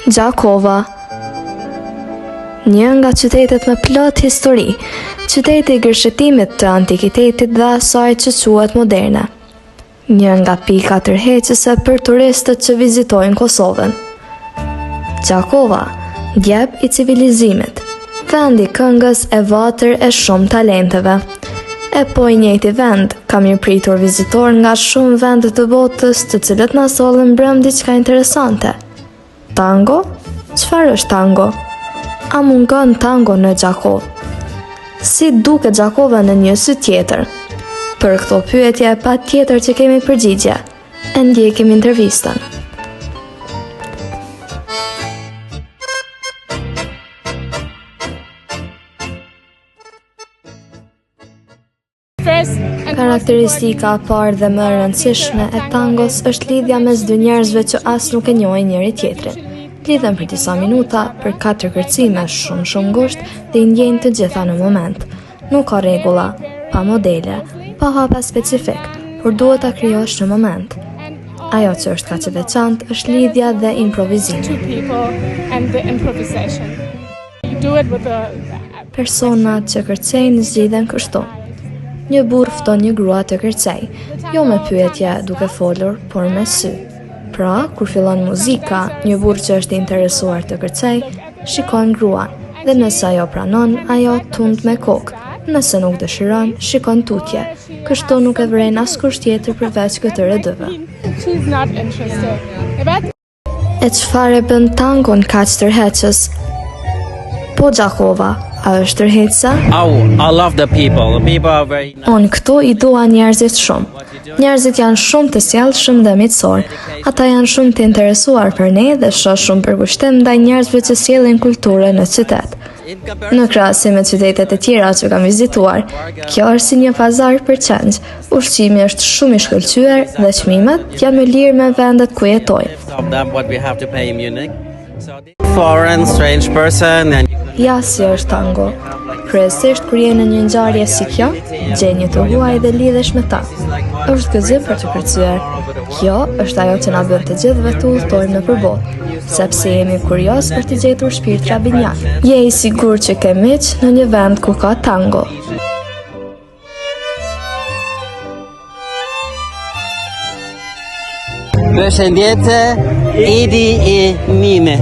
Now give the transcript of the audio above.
Gjakova. Një nga qytetet me plot histori, qyteti i gërshetimit të antikitetit dhe asaj që quhet moderne. Një nga pika tërheqëse për turistët që vizitojnë Kosovën. Gjakova, gjep i civilizimit, vendi këngës e vatër e shumë talenteve. E po i njëjti vend ka mirëpritur vizitor nga shumë vende të botës, të cilët na sollën brëm diçka interesante. Tango? Çfarë është tango? A mungon tango në Gjakovë? Si duket Gjakova në një sy tjetër? Për këto pyetje patjetër që kemi përgjigje. E ndjekim intervistën. Karakteristika e parë dhe më e rëndësishme e tangos është lidhja mes dy njerëzve që as nuk e njohin njëri tjetrin. Lidhen për disa minuta, për 4 kërcime shumë ngushtë dhe i ndjejnë të gjitha në moment. Nuk ka rregulla, pa modele, pa hapa specifik, por duhet ta krijosh në moment. Ajo që është kaq e veçantë është lidhja dhe improvizimi. Personat që kërcejnë zgjidhen kështu. Një burr fton një grua të kërcej, jo me pyetje duke folur, por me sy. Pra, kur fillon muzika, një burr që është interesuar të kërcej, shikon gruan, dhe nëse ajo pranon, ajo tund me kokë. Nëse nuk dëshiron, shikon tutje. Kështu nuk e vren askush tjetër përveç këtyre dyve. E çfarë bën tangon kaq tërheqës? Po Gjakova, a është tërheqësa? I love the people. The people are very nice. Unë këtu i dua njerëzit shumë. Njerëzit janë shumë të sjellshëm dhe miqësor. Ata janë shumë të interesuar për ne dhe shoh shumë përkushtim ndaj njerëzve që sjellin kulturën në qytet. Në krahasim me qytetet e tjera që kam vizituar, kjo është si një pazar për qenj. Ushqimi është shumë i shkëlqyer dhe çmimet janë më lirë me vendet ku jetojnë. Foreign, strange person and Ja si është tango. Kryesisht kur je në një ngjarje si kjo, gjen një të huaj dhe lidhesh me ta. Është gëzim për të kërcyer. Kjo është ajo që na bën të gjithëve të udhtojmë nëpër botë, sepse jemi kurioz për të gjetur shpirtra binjak. Je i sigurt që ke miq në një vend ku ka tango. Përshëndetje, Edi e Mime.